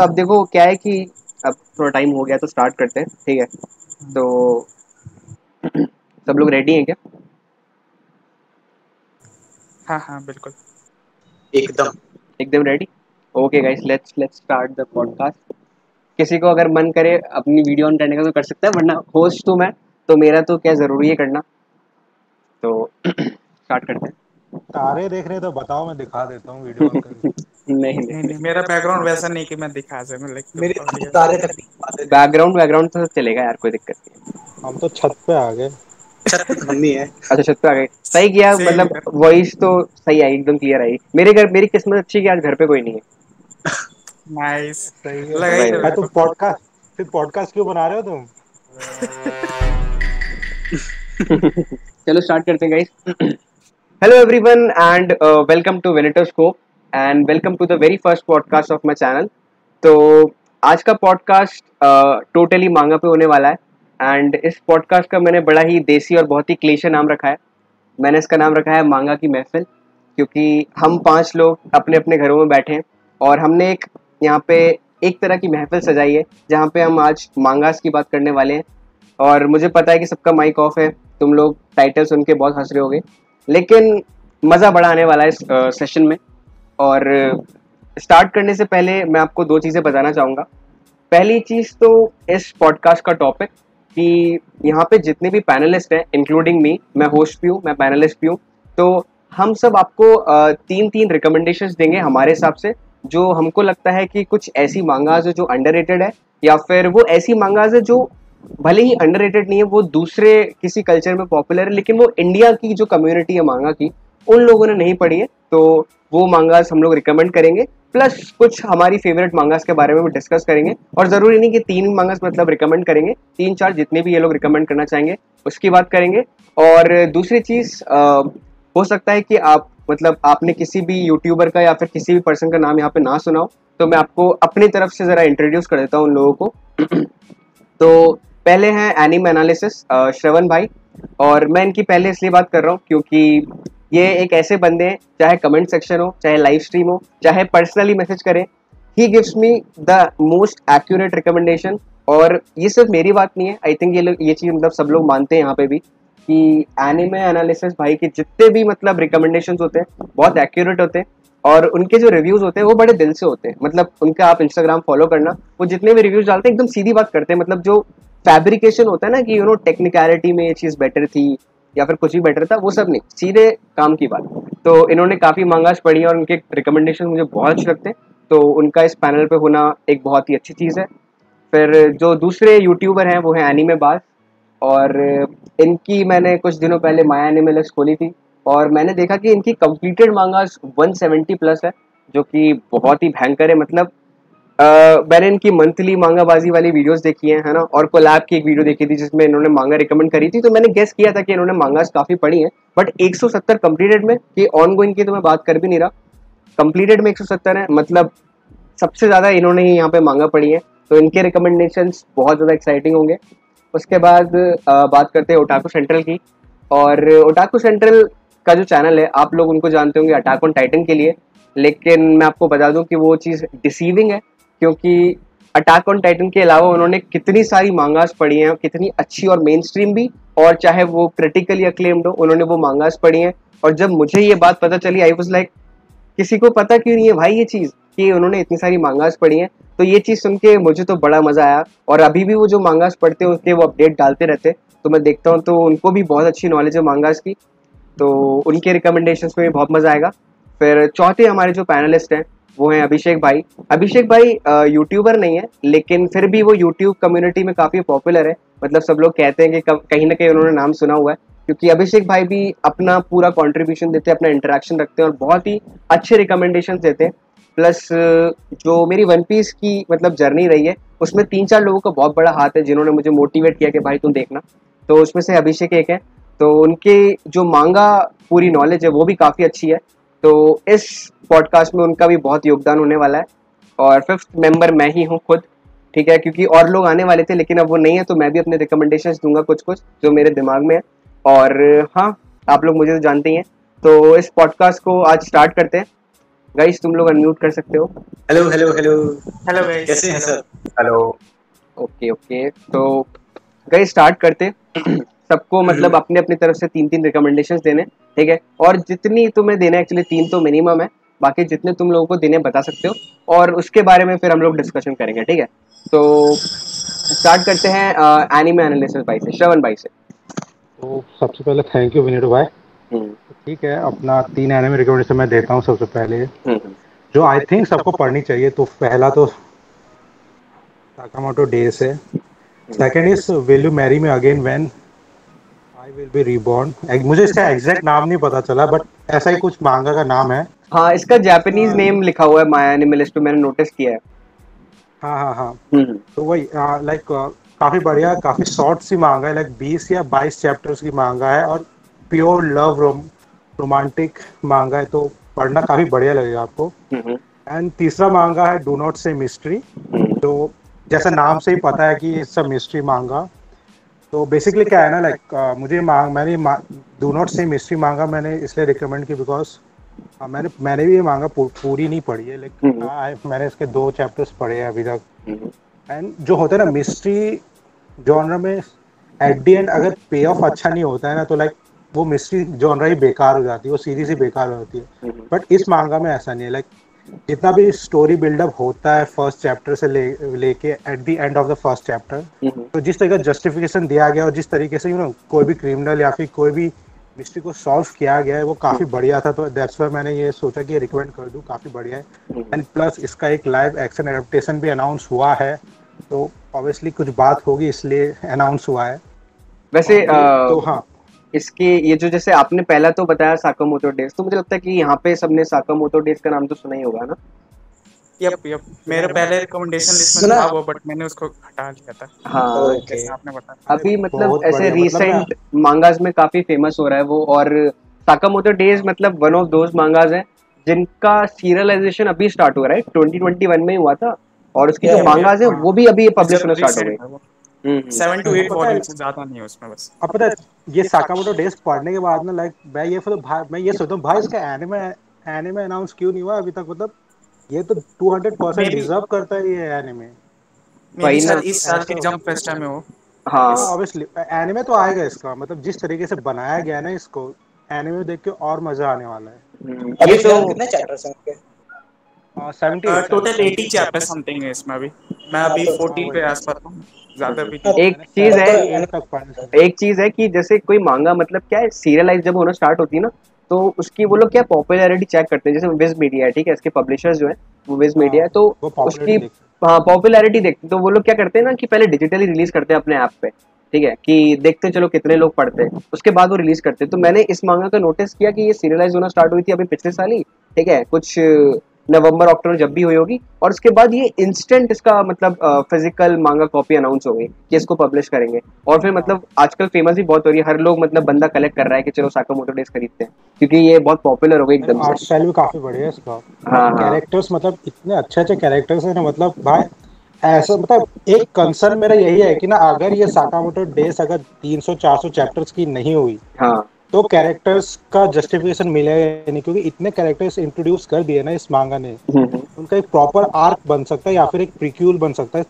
अब देखो क्या है कि अब थोड़ा टाइम हो गया तो स्टार्ट करते हैं, ठीक है। तो सब लोग रेडी हैं क्या? हाँ हाँ बिल्कुल। एकदम एकदम ready. Okay guys, let's start the podcast. किसी को अगर मन करे अपनी वीडियो ऑन करने का तो कर सकता है, वरना होस्ट तो मैं, तो मेरा तो क्या ज़रूरी है करना। तो स्टार्ट करते हैं। तारे देख रहे तो बताओ, मैं दिखा देता हूँ वीडियो ऑन करके। नहीं नहीं नहीं, नहीं, मेरा बैकग्राउंड वैसा नहीं कि मैं दिखा सकूं, लाइक मेरे ऑडियो। तारे तक नहीं पाते थे। बैकग्राउंड तो सब चलेगा यार, कोई दिक्कत नहीं है। हम तो छत पे आ गए। छत पे तो हम ही है। अच्छा, छत पे आ गए, सही किया। सेम मतलब इधर। वॉइस तो सही आई, एकदम क्लियर आई। मेरी किस्मत अच्छी है कि आज घर पे कोई नहीं है। नाइस। सही है। लगा ही वही था वही। मेरे तुम को। पॉडकास्ट फिर पॉडकास्ट क्यों बना रहे हो तुम? चलो स्टार्ट करते हैं guys. Hello everyone and welcome to Vinetoscope and welcome to the very first podcast of my channel. तो आज का पॉडकास्ट टोटली मांगा पे होने वाला है। एंड इस पॉडकास्ट का मैंने बड़ा ही देसी और बहुत ही क्लीशे नाम रखा है। मैंने इसका नाम रखा है मांगा की महफिल, क्योंकि हम 5 लोग अपने अपने घरों में बैठे हैं और हमने यहाँ पे एक तरह की महफिल सजाई है जहाँ पे हम आज मांगास की बात करने वाले हैं। और मुझे पता है कि सबका माइक ऑफ है, तुम लोग टाइटल सुन के बहुत हंस रहे होगे, लेकिन मज़ा बड़ा आने वाला है इस सेशन में। और स्टार्ट करने से पहले मैं आपको 2 चीज़ें बताना चाहूँगा। पहली चीज़ तो इस पॉडकास्ट का टॉपिक, कि यहाँ पे जितने भी पैनलिस्ट हैं इंक्लूडिंग मी, मैं होस्ट भी हूँ, मैं पैनलिस्ट भी हूँ, तो हम सब आपको 3-3 रिकमेंडेशंस देंगे हमारे हिसाब से, जो हमको लगता है कि कुछ ऐसी मांगाज है जो अंडररेटेड है, या फिर वो ऐसी मांगाज है जो भले ही अंडररेटेड नहीं है, वो दूसरे किसी कल्चर में पॉपुलर है, लेकिन वो इंडिया की जो कम्युनिटी है मांगा की, उन लोगों ने नहीं पढ़ी है, तो वो मांगास हम लोग रिकमेंड करेंगे। प्लस कुछ हमारी फेवरेट मांगास के बारे में भी डिस्कस करेंगे। और ज़रूरी नहीं कि 3 मांगास मतलब रिकमेंड करेंगे, 3-4 जितने भी ये लोग रिकमेंड करना चाहेंगे उसकी बात करेंगे। और दूसरी चीज़, हो सकता है कि आप मतलब आपने किसी भी यूट्यूबर का या फिर किसी भी पर्सन का नाम यहाँ पे ना सुना हो, तो मैं आपको अपनी तरफ से ज़रा इंट्रोड्यूस कर देता हूँ उन लोगों को। तो पहले हैं एनिम एनालिसिस श्रवण भाई। और मैं इनकी पहले इसलिए बात कर रहा हूँ क्योंकि ये एक ऐसे बंदे हैं, चाहे कमेंट सेक्शन हो, चाहे लाइव स्ट्रीम हो, चाहे पर्सनली मैसेज करें, he gives me the most accurate recommendation. और ये सिर्फ मेरी बात नहीं है, आई थिंक ये चीज़ मतलब सब लोग मानते हैं यहाँ पे भी, कि एनिमे एनालिसिस भाई के जितने भी मतलब रिकमेंडेशन होते हैं बहुत एक्यूरेट होते हैं। और उनके जो रिव्यूज़ होते हैं वो बड़े दिल से होते हैं। मतलब उनका आप इंस्टाग्राम फॉलो करना, वो जितने भी रिव्यूज़ डालते हैं एकदम सीधी बात करते हैं। मतलब जो फैब्रिकेशन होता है ना कि टेक्निकलिटी में ये चीज़ बेटर थी या फिर कुछ भी बेटर था, वो सब नहीं, सीधे काम की बात। तो इन्होंने काफ़ी मांगास पढ़ी और उनके रिकमेंडेशन मुझे बहुत अच्छे लगते हैं, तो उनका इस पैनल पे होना एक बहुत ही अच्छी चीज़ है। फिर जो दूसरे यूट्यूबर हैं वो हैं एनीमे बाज। और इनकी मैंने कुछ दिनों पहले माया एनिमल्स खोली थी और मैंने देखा कि इनकी कंप्लीटेड मांगास 170 प्लस है, जो कि बहुत ही भयंकर है। मतलब मैंने इनकी मंथली मांगाबाजी वाली वीडियोस देखी है ना, और कोलैब की एक वीडियो देखी थी जिसमें इन्होंने मांगा रिकमेंड करी थी, तो मैंने गेस किया था कि इन्होंने मांगास काफ़ी पढ़ी हैं। बट 170 कंप्लीटेड में, कि ऑन गोइंग की तो मैं बात कर भी नहीं रहा, कंप्लीटेड में 170 है, मतलब सबसे ज़्यादा इन्होंने ही यहाँ पे मांगा पड़ी है। तो इनके रिकमेंडेशंस बहुत ज़्यादा एक्साइटिंग होंगे। उसके बाद बात करते हैं ओटाकू सेंट्रल की। और ओटाकू सेंट्रल का जो चैनल है, आप लोग उनको जानते होंगे अटैक ऑन टाइटन के लिए, लेकिन मैं आपको बता दूं कि वो चीज़ डिसीविंग है, क्योंकि अटैक ऑन टाइटन के अलावा उन्होंने कितनी सारी मांगास पढ़ी हैं, कितनी अच्छी और मेन स्ट्रीम भी, और चाहे वो क्रिटिकली अक्लेम्ड हो, उन्होंने वो मांगास पढ़ी हैं। और जब मुझे ये बात पता चली, आई वाज लाइक, किसी को पता क्यों नहीं है भाई ये चीज़ कि उन्होंने इतनी सारी मांगास पढ़ी हैं। तो ये चीज़ सुन के मुझे तो बड़ा मज़ा आया। और अभी भी वो जो मांगास पढ़ते हैं उसके वो अपडेट डालते रहते हैं, तो मैं देखता हूँ, तो उनको भी बहुत अच्छी नॉलेज है मांगास की, तो उनके रिकमेंडेशंस में भी बहुत मज़ा आएगा। फिर चौथे हमारे जो पैनलिस्ट हैं वो हैं अभिषेक भाई। अभिषेक भाई यूट्यूबर नहीं है, लेकिन फिर भी वो यूट्यूब कम्युनिटी में काफ़ी पॉपुलर है। मतलब सब लोग कहते हैं कि कहीं ना कहीं उन्होंने नाम सुना हुआ है, क्योंकि अभिषेक भाई भी अपना पूरा कंट्रीब्यूशन देते हैं, अपना इंटरेक्शन रखते हैं और बहुत ही अच्छे रिकमेंडेशन देते हैं। प्लस जो मेरी वन पीस की मतलब जर्नी रही है, उसमें 3-4 लोगों का बहुत बड़ा हाथ है जिन्होंने मुझे मोटिवेट किया कि भाई तुम देखना, तो उसमें से अभिषेक एक है। तो उनके जो मांगा पूरी नॉलेज है वो भी काफ़ी अच्छी है, तो इस पॉडकास्ट में उनका भी बहुत योगदान होने वाला है। और 5th मेंबर मैं ही हूँ खुद, ठीक है, क्योंकि और लोग आने वाले थे लेकिन अब वो नहीं है, तो मैं भी अपने रिकमेंडेशंस दूंगा कुछ कुछ जो मेरे दिमाग में है। और हाँ, आप लोग मुझे तो जानते ही हैं, तो इस पॉडकास्ट को आज स्टार्ट करते हैं। गाइस तुम लोग अनम्यूट कर सकते हो। Hello hello hello. Hello guys. कैसे हैं सर? हेलो। ओके ओके, तो गाइस स्टार्ट करते। सबको मतलब अपने अपनी तरफ से 3-3 रिकमेंडेशंस देने, ठीक है। और जितनी तुम्हें देने, एक्चुअली 3 तो मिनिमम है, बाकी जितने तुम लोगों को देने बता सकते हो, और उसके बारे में फिर हम लोग डिस्कशन करेंगे, ठीक है। तो स्टार्ट करते हैं एनिमे एनालिसिस भाई से, श्रवण भाई से। तो सबसे पहले थैंक यू विनीत भाई। हम्म ठीक है, अपना 3 एनिमे रिकमेंडेशन मैं देता हूँ सबसे पहले, हम्म जो आई थिंक सबको पढ़नी चाहिए। तो पहला तो साकामोटो डेज है। Second is will you marry me again when I will be reborn. मुझे इसका एग्जैक्ट नाम नहीं पता चला, बट ऐसा ही कुछ मांगा का नाम है। हाँ, इसका जापानीज इसका नेम लिखा हुआ है माय एनिमलिस्ट पे, मैंने नोटिस किया है। हाँ हाँ हाँ। हम्म तो वही लाइक काफ़ी बढ़िया, काफ़ी शॉर्ट सी मांगा है, लाइक 20 या 22 चैप्टर्स की मांगा है, और प्योर लव रोमांटिक मांगा है, तो पढ़ना काफ़ी बढ़िया लगेगा आपको। हम्म एंड तीसरा मांगा है डू नॉट से मिस्ट्री, जो जैसा नाम से ही पता है कि इट्स अ मिस्ट्री मांगा। तो बेसिकली क्या है ना, लाइक मैंने डू नॉट से मिस्ट्री मांगा मैंने इसलिए रिकमेंड की बिकॉज मैंने भी ये मांगा पूरी नहीं पढ़ी है, हम्म लाइक मैंने इसके 2 चैप्टर्स पढ़े हैं अभी तक। हम्म एंड जो होता है ना मिस्ट्री जॉनर में, एट दी एंड अगर पे ऑफ अच्छा नहीं होता है ना, तो लाइक वो मिस्ट्री जॉनर ही बेकार हो जाती है, वो सीरीज ही बेकार हो जाती है। हम्म बट इस मांगा में ऐसा नहीं है, लाइक जितना भी स्टोरी बिल्डअप होता है फर्स्ट चैप्टर से लेके at the end of the first chapter, hmm तो जिस तरीके का जस्टिफिकेशन दिया गया और जिस तरीके से कोई भी क्रिमिनल या फिर कोई भी मिस्ट्री को सॉल्व किया गया है, वो काफ़ी बढ़िया था। तो दैट्स वाई मैंने ये सोचा कि रिकमेंड कर दूं, काफ़ी बढ़िया है। एंड प्लस इसका एक लाइव एक्शन एडेप्टेशन भी अनाउंस हुआ है, तो ऑब्वियसली कुछ बात होगी इसलिए अनाउंस हुआ है। वैसे और तो हाँ, इसके ये जो जैसे आपने पहला तो बताया साकामोटो डेज, तो मुझे लगता है कि यहाँ पे सबने साकामोटो डेज का नाम तो सुना ही होगा ना। यप मेरे पहले रिकमेंडेशन लिस्ट में सुना। था वो, बट मैंने उसको हटा लिया था हाँ, ओके। जैसे आपने बताया। अभी मतलब बहुत ऐसे बढ़िया, मतलब मैं रीसेंट मांगास में काफी फेमस हो रहा है वो। और साकामोटो डेज मतलब वन ऑफ दोज मांगास है जिनका सीरियलाइजेशन अभी स्टार्ट हो रहा है, 2021 में ही हुआ था। और उसकी जो Yeah, yeah. मांगास है वो भी अभी पब्लिश होना स्टार्ट हो गई। रिसेंट है वो। हम्म 7 to 8 पता है, वॉल्यूम से ज्यादा नहीं है उसमें बस। अब पता है ये साकामोटो डेज पढ़ने के बाद ना, लाइक मैं ये सोचता हूँ भाई इसका एनिमे एनिमे अनाउंस क्यों नहीं हुआ अभी तक। मतलब ये तो 200% मे बी डिजर्व करता है ये एनिमे। वही शायद ना। इस साल ऐसा की जंप फेस्टा में हो। हाँ हाँ, ऑब्वियसली एनिमे तो आएगा इसका, मतलब जिस तरीके से बनाया गया है ना इसको, एनिमे देख के और मजा आने वाला है। अभी ये तो फिलहाल कितने चैप्टर्स हैं उसके? 78 टोटल 80 78 चैप्टर चैप्टर। समथिंग है इसमें अभी। मैं हाँ अभी तो 14 वही के वही आसपास हूँ, ज्यादा भी हाँ, नहीं। एक मैंने चीज है, 78 तक पढ़ा। एक चीज है कि जैसे कोई मांगा मतलब क्या है, सीरियलाइज जब होना स्टार्ट होती है ना, तो उसकी वो लोग क्या पॉपुलैरिटी चेक करते हैं। जैसे विज मीडिया है, ठीक है, इसके पब्लिशर्स जो है वो विज मीडिया हाँ है, तो वो उसकी पॉपुलरिटी देखते हाँ पॉपुलैरिटी देखते हैं। तो वो लोग क्या करते हैं ना कि पहले डिजिटली रिलीज करते हैं अपने ऐप पे, ठीक है, कि देखते हैं चलो कितने लोग पढ़ते हैं, उसके बाद वो रिलीज करते हैं। तो मैंने इस मांगा का नोटिस किया कि ये सीरियलाइज होना स्टार्ट हुई थी अभी पिछले साल ही, ठीक है, कुछ नवंबर अक्टूबर जब भी हुई होगी। और उसके बाद ये इंस्टेंट इसका मतलब फिजिकल मांगा कॉपी अनाउंस हो गई कि इसको पब्लिश करेंगे। और फिर हाँ मतलब आजकल फेमस भी बहुत हो रही है, हर लोग मतलब बंदा कलेक्ट कर रहा है कि चलो साकामोटो डेज खरीदते हैं, क्योंकि ये बहुत पॉपुलर हो गई एकदम आर्ट से। स्टाइल भी काफी बढ़िया है इसका। हाँ और हाँ। कैरेक्टर्स मतलब इतने अच्छे अच्छे कैरेक्टर्स हैं ना, मतलब भाई ऐसा मतलब एक कंसर्न मेरा यही है कि ना, अगर ये साकामोटो डेज अगर 300-400 चैप्टर्स की नहीं हुई, हाँ तो कैरेक्टर्स का जस्टिफिकेशन मिलेगा नहीं, क्योंकि इतने कैरेक्टर्स इंट्रोड्यूस कर दिए ना इस मांगा ने। हम्म उनका एक प्रॉपर आर्क बन सकता है या फिर एक प्रीक्यूल बन सकता है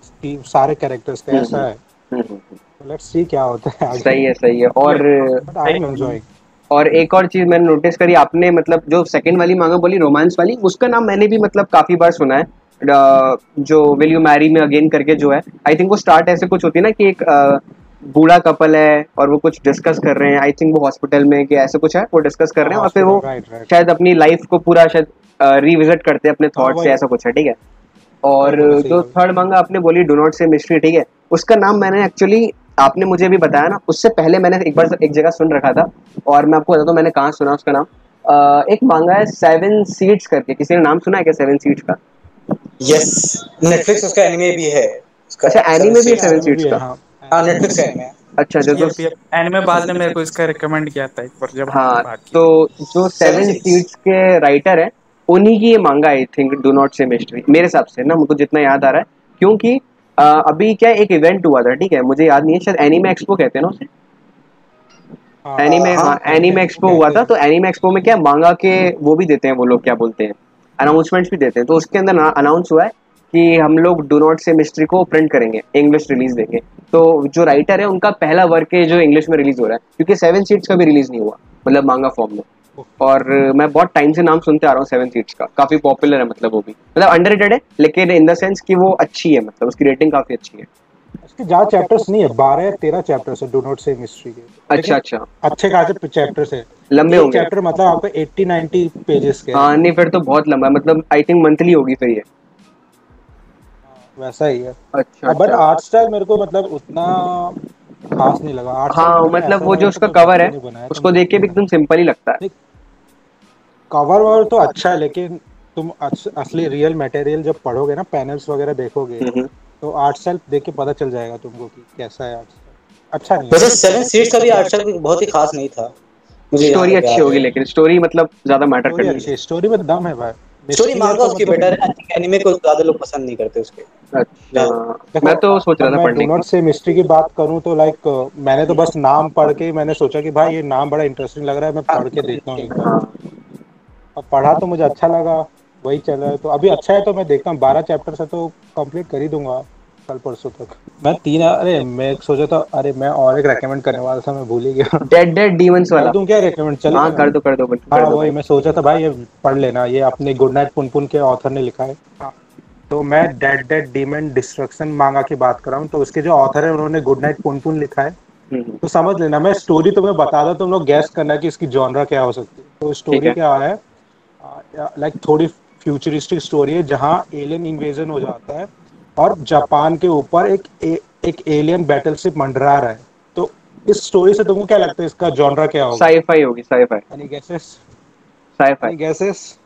सारे कैरेक्टर्स का, ऐसा है। हम्म। तो लेट्स सी क्या होता है आगे। सही है सही है। और बट आई एम एंजॉयिंग। और एक और चीज मैंने नोटिस करी, आपने मतलब जो सेकंड वाली मांगा बोली रोमांस वाली, उसका नाम मैंने भी मतलब काफी बार सुना है। जो विल यू मैरी में अगेन करके जो है, आई थिंक वो स्टार्ट ऐसे कुछ होती है ना कि एक बूढ़ा कपल है और वो कुछ डिस्कस कर रहे हैं, आई थिंक वो हॉस्पिटल में कि ऐसे कुछ है, वो डिस्कस कर हाँ रहे हैं और फिर वो हॉस्पिटल, राइट राइट। शायद अपनी लाइफ को पूरा शायद रिविजिट करते हैं अपने हाँ थॉट से, वही, ऐसा कुछ है, ठीक है। सही और बोले सही जो बोले। थर्ड मांगा आपने बोली डो नॉट से मिस्ट्री, ठीक है, उसका नाम मैंने एक्चुअली, आपने मुझे भी बताया ना, उससे पहले मैंने एक बार एक जगह सुन रखा था। और मैं आपको बताता हूँ मैंने कहाँ सुना उसका नाम। एक मांगा है सेवन सीड्स करके, किसी ने नाम सुना है क्या सेवन सीड्स का? यस, नेटफ्लिक्स उसका एनिमे भी है उसका, अच्छा, सेवन एनीमे भी है सीड्स सेवन का। एनिमे सीड्स भी है, का? हाँ हाँ, एनिमे भी नेटफ्लिक्स है। का एनिमे है। अच्छा, जो यप यप एनिमे बाज ने मेरे को इसका रिकमेंड किया था एक बार जब हमने हाँ, बात की तो थी। जो सेवन सेवन सीड्स। सीड्स के राइटर है, उन्हीं की ये मांगा आई थिंक डू नॉट से मिस्ट्री, मेरे हिसाब से ना, मुझको जितना याद आ रहा है। क्योंकि अभी क्या एक इवेंट हुआ था, ठीक है, मुझे याद नहीं है, शायद एनीमे एक्सपो कहते हैं ना उसे, हाँ एनीमे, हाँ, हाँ एनिमे एनीमे एक्सपो एक्सपो हुआ कहते था। हैं। तो एनीमे एक्सपो में क्या मांगा के वो भी देते हैं वो लोग, क्या बोलते हैं, अनाउंसमेंट्स भी देते हैं। तो उसके अंदर अनाउंस हुआ है कि हम लोग डू नॉट से मिस्ट्री को प्रिंट करेंगे, इंग्लिश रिलीज देंगे। तो जो राइटर है उनका पहला वर्क है जो इंग्लिश में रिलीज हो रहा है, क्योंकि 7 सीट्स का भी रिलीज नहीं हुआ, मतलब मांगा फॉर्म में। और मैं बहुत टाइम से नाम सुनते आ रहा हूँ 7 सीट्स का, काफी पॉपुलर है, मतलब वो भी मतलब अंडररेटेड है, लेकिन इन द सेंस कि वो अच्छी है, मतलब उसकी रेटिंग काफी अच्छी है। इसके ज्यादा चैप्टर्स नहीं है, 12 या 13 चैप्टर्स है डू नॉट से मिस्ट्री के। अच्छा अच्छा, अच्छे खासे चैप्टर्स है, लंबे एक होंगे। चैप्टर मतलब आपको 80-90 पेजेस के है। हाँ नहीं, फिर तो बहुत लंबा है, मतलब आई थिंक मंथली होगी फिर ये। वैसा ही है। अच्छा बट अच्छा, आर्ट स्टाइल मेरे को मतलब उतना खास नहीं लगा। आर्ट स्टाइल हाँ पता नहीं, मतलब ऐसा वो लग जो रहा था उसका कोई कवर बच्चे है ने बनाया था उसको देख के भी एकदम सिंपल ही लगता है। कवर ववर तो अच्छा है, लेकिन तुम असली रियल मटेरियल जब पढ़ोगे ना, पैनल्स वगैरह देखोगे, हम्म। तो आर्ट स्टाइल देख के पता चल जाएगा तुमको कि कैसा है आर्ट स्टाइल। अच्छा नहीं वैसे है। 7 सीट्स का भी आर्ट स्टाइल बहुत ही खास नहीं था, मुझे यहाँ स्टोरी तक अच्छी याद होगी, है। लेकिन स्टोरी मतलब ज्यादा मैटर स्टोरी करती अच्छी है, स्टोरी में दम है भाई। स्टोरी मिस्ट्री है मांगा तो उसकी मतलब बेटर है, आई थिंक एनिमे को ज्यादा लोग पसंद नहीं करते उसके। है। अच्छा, जहाँ देखो, मैं तो सोच रहा अब था मैं डू पढ़ने की। नॉट से मिस्ट्री की बात करूं तो लाइक मैंने तो बस नाम पढ़ के ही मैंने सोचा कि भाई ये नाम बड़ा इंटरेस्टिंग लग रहा है, मैं पढ़ के देखता हूँ एक बार। हाँ अब पढ़ा तो मुझे अच्छा लगा, वही चल रहा है। तो अभी अच्छा है तो मैं देखता हूँ, 12 चैप्टर से तो कंप्लीट कर ही दूंगा कल परसों तक। मैं तीन, अरे मैं सोचा था, अरे मैं और एक रेकमेंड करने वाला था, मैं भूल ही गया। डेड डेड डीमंस कर वाला। दूं क्या रेकमेंड, हाँ चलेगा ना? कर दो बिल्कुल कर हाँ दो वही भाई। मैं सोचा था भाई, ये पढ़ लेना, ये अपने गुड नाइट पुनपुन के ऑथर ने लिखा है। हाँ, तो मैं डेड डेड डीमन डिस्ट्रक्शन मांगा की बात कर रहा हूँ। तो उसके जो ऑथर है उन्होंने गुड नाइट पुनपुन लिखा है। तो समझ लेना, मैं स्टोरी तुम्हें बता दो, तुम लोग गैस करना कि इसकी जॉनरा क्या हो सकती है। तो ठीक स्टोरी है। क्या है, लाइक थोड़ी फ्यूचरिस्टिक स्टोरी है जहाँ एलियन इन्वेजन हो जाता है और जापान के ऊपर एक एलियन बैटलशिप मंडरा रहा है। तो इस स्टोरी से तुमको क्या लगता है इसका जॉनरा क्या होगा? साईफाई होगी, scifi. Any guesses? Scifi. Any guesses?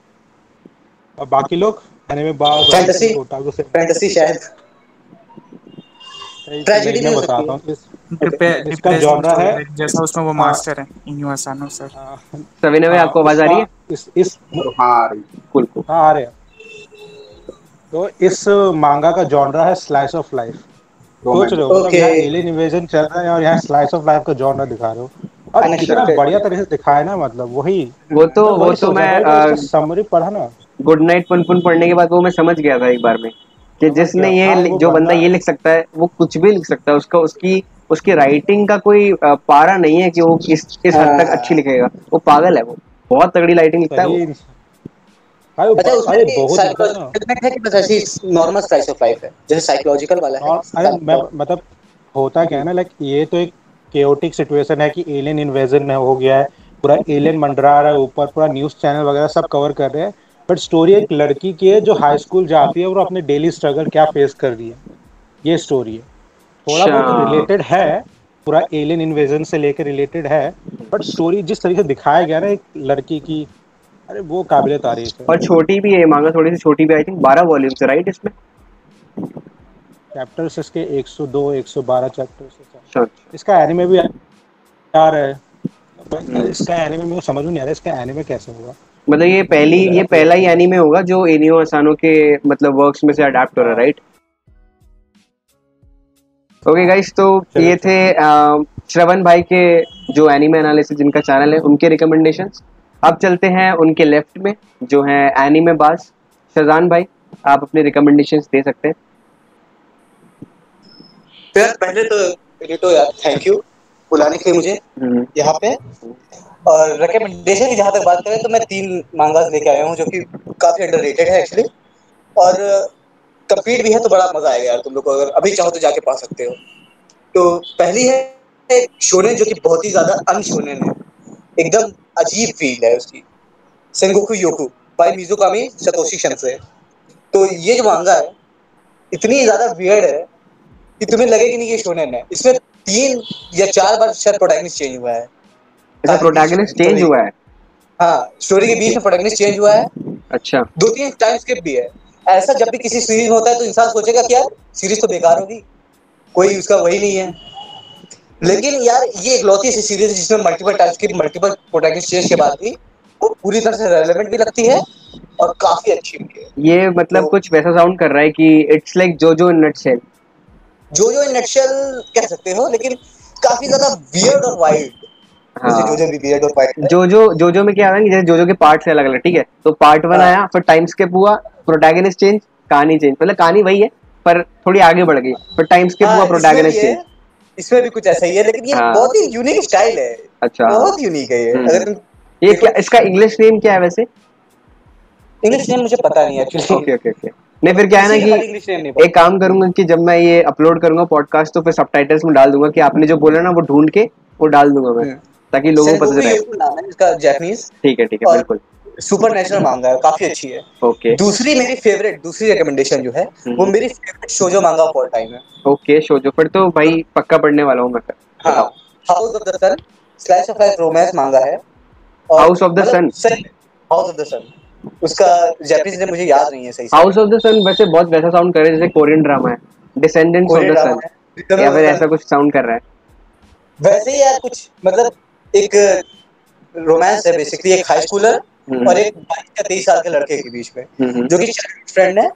और बाकी लोग एनिमे बाज फैंटेसी, ओटागो से फैंटेसी शायद ट्रेजेडी भी मैं हो सकती बताता है। हूँ इसका डिप्रेसिंग जॉनरा है। स्टोरी जैसा उसमें वो आ, मास्टर है इन्यू असानो सर। आ, सविनय भाई, आपको आवाज आ इसका रही है? इस हाँ आ रही। कुल को। हाँ आ रहे हैं। तो इस मांगा का जॉनरा है स्लाइस ऑफ लाइफ। सोच रहे हो, मतलब ओके, यहाँ एलियन इन्वेजन चल रहा है और यहाँ स्लाइस ऑफ लाइफ का जॉनरा दिखा रहे हो, और इतना अनएक्सपेक्टेड। बढ़िया तरीके से दिखाया है ना, मतलब वही मैं वो वही तो सोच रहा था मैं भाई, जब इसका समरी पढ़ा ना, गुड नाइट पुनपुन पढ़ने के बाद वो मैं समझ गया था एक बार में कि समझ जिसने गया ये भाई वो जो बंदा बंदा। ये लिख सकता है वो कुछ भी लिख सकता है। उसका उसकी उसकी राइटिंग का कोई पारा नहीं है कि वो इस हद तक अच्छी हाँ, लिखेगा। वो पागल है, वो बहुत तगड़ी राइटिंग लिखता है वो। सही भाई अच्छा उसमें अरे भी बहुत मतलब ना, साइकोलॉजिकल एलिमेंट है कि बस ऐसी नॉर्मल स्लाइस ऑफ लाइफ है, जैसे साइकोलॉजिकल वाला है और कि अरे मैं साइको। मतलब होता क्या है ना, लाइक ये तो एक केओटिक सिचुएशन है कि एलियन इन्वेजन हो गया है, पूरा एलियन मंडरा रहा है ऊपर, पूरा न्यूज़ चैनल वगैरह सब कवर कर रहे हैं। बट स्टोरी एक लड़की की है जो हाई स्कूल जाती है और अपने डेली स्ट्रगल क्या फेस कर रही है, ये स्टोरी है। थोड़ा अच्छा, बहुत रिलेटेड है, पूरा एलियन इन्वेजन से लेकर रिलेटेड है। बट स्टोरी जिस तरीके से दिखाया गया ना एक लड़की की, अरे वो काबिले तारीफ है। और छोटी भी है मांगा, थोड़ी सी छोटी भी, आई थिंक 12 वॉल्यूम्स है राइट इसमें। चैप्टर्स इसके 102 112 चैप्टर्स है। अच्छा अच्छा। इसका एनिमे भी आ रहा है। हम्म। इसका एनिमे मेरे को समझ में नहीं आ रहा, इसका एनिमे कैसे होगा? मतलब ये हो पहला ही जाएगा। एनीमे होगा जो इनियो असानो के मतलब वर्क्स में से अडेप्ट हो रहा है, हाँ राइट? ओके गाइस, तो चलो ये थे अच्छा। श्रवण भाई के जो एनीमे एनालिसिस जिनका चैनल है उनके रिकमेंडेशंस। अब चलते हैं उनके लेफ्ट में जो है एनीमे बाज। शहजान भाई, आप अपने रिकमेंडेशंस दे सकते हैं। यार पहले तो एडिटो यार थैंक यू बुलाने के लिए मुझे हम्म। यहाँ पे। और रिकमेंडेशन की जहाँ तक बात करें तो मैं 3 मांगास लेके आया हूँ जो कि काफी अंडररेटेड है एक्चुअली, और कंप्लीट भी है, तो बड़ा मजा आएगा यार तुम लोग को, अगर अभी चाहो तो जाके पा सकते हो। तो पहली है एक शोनेन जो कि बहुत ही ज्यादा अनशोनेन है, एकदम अजीब फील है उसकी, सेनगोकु योकु बाय मिजुकामी सतोशी शिंसे। तो ये जो मांगा है इतनी ज्यादा वियर्ड है कि तुम्हें लगे कि नहीं ये शोनेन है। इसमें 3 या 4 बार शायद प्रोटैगनिस्ट चेंज हुआ है अच्छा, बीच में प्रोटैगनिस्ट चेंज स्टोरी। हुआ है? हाँ, स्टोरी के बीच में प्रोटैगनिस्ट चेंज हुआ है, अच्छा। 2-3 टाइम स्किप भी है। ऐसा जब भी किसी सीरीज में होता है तो इंसान सोचेगा कि यार सीरीज तो बेकार होगी, कोई उसका वही नहीं है। लेकिन यार ये इकलौती ऐसी सीरीज है जिसमें multiple time skip, multiple protagonist change के बाद भी वो पूरी तरह से रेलेवेंट भी लगती है और काफी अच्छी भी है। ये मतलब तो कुछ वैसा साउंड कर रहा है कि इट्स लाइक जोजो इन नटशेल। जो इन नटशेल कह सकते हो, लेकिन काफी ज्यादा वियर्ड और वाइल्ड। जैसे हाँ जोजो भी बियर्ड और वाइट है। जोजो में क्या है कि जैसे जोजो के पार्ट्स अलग अलग, ठीक है, तो पार्ट 1 हाँ। आया, फिर टाइम स्किप हुआ, प्रोटैगनिस्ट चेंज, कहानी चेंज, मतलब कहानी वही है पर थोड़ी आगे बढ़ गई, फिर टाइम स्किप हुआ, हाँ, इसमें भी प्रोटैगनिस्ट है, चेंज। इसमें भी कुछ ऐसा ही है, लेकिन ये हाँ बहुत ही यूनिक स्टाइल है। अच्छा हाँ। बहुत यूनिक है ये। अगर तुम ये देखो, क्या इसका इंग्लिश नेम क्या है वैसे? इंग्लिश नेम मुझे पता नहीं एक्चुअली। Okay okay okay. नहीं फिर क्या है ना किसी का कि खाली इंग्लिश नेम नहीं पता। एक काम करूंगा कि जब मैं ये अपलोड करूंगा पॉडकास्ट तो फिर सबटाइटल्स में डाल दूंगा कि आपने जो बोला ना वो ढूंढ के वो डाल दूंगा मैं, ताकि लोगों को पता सेनगोकू रहे। योको नाम है इसका जापानीज, ठीक है और बिल्कुल। सुपर नेचुरल मांगा है, काफी अच्छी है। ओके दूसरी मेरी फेवरेट, दूसरी रिकमेंडेशन जो है वो मेरी फेवरेट शोजो मांगा ऑफ ऑल टाइम है। ओके शोजो, फिर तो भाई पक्का पढ़ने वाला हूँ मैं फिर। हाँ, बताओ। House of the sun, slice of life romance manga है। और हाउस ऑफ द मतलब सन। सही, हाउस ऑफ द सन, उसका जापानीज नेम मुझे याद नहीं है सही से। हाउस ऑफ द सन वैसे बहुत वैसा साउंड कर रहा है जैसे कोरियन ड्रामा है, descendants of Korean the drama sun, है, रिटर्न या ऑफ फिर द ऐसा सन। कुछ साउंड कर रहा है। वैसे ही यार कुछ मतलब एक रोमांस है बेसिकली, एक हाई स्कूलर और एक 22 या 23 साल के लड़के के बीच में, जो कि फ्रेंड है,